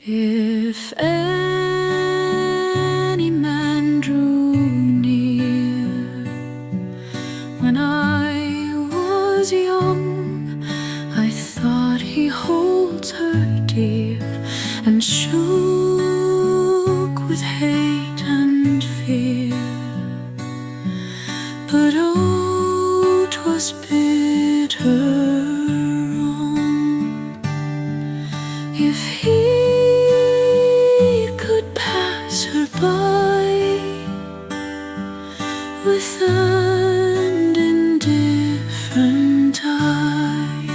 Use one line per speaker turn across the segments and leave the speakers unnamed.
If any man drew near when I was young, I thought he holds her dear, and shook with hate and fear. But oh, 'twas bitter wrong. If he could pass her by with an indifferent eye,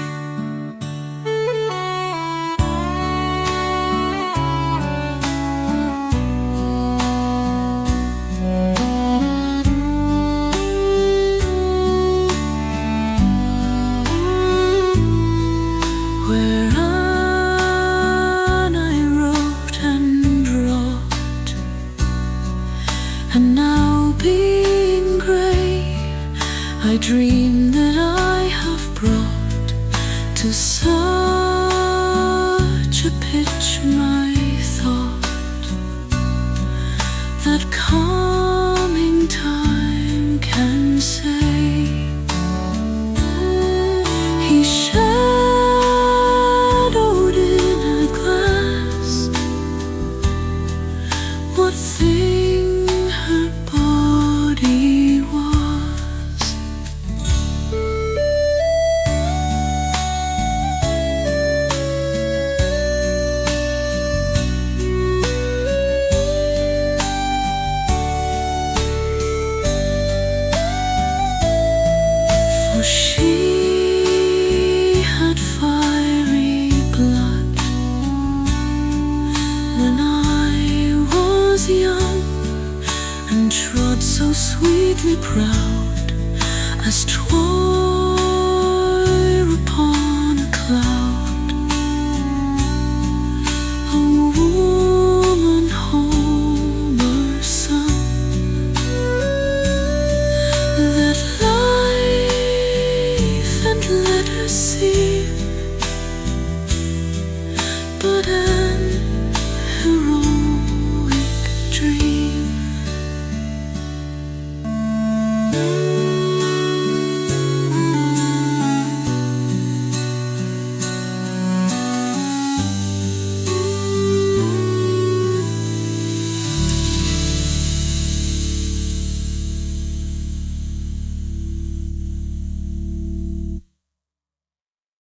whereon I wrote and wrought, and now being grey, I dream that I have brought to such a pitch my thought, that coming time can say, he shadowed in a glass what thing her body was. For she had fiery blood when I was young, and trod so sweetly proud as 'twere upon a cloud. A woman, Homer's son, that life and letters see, but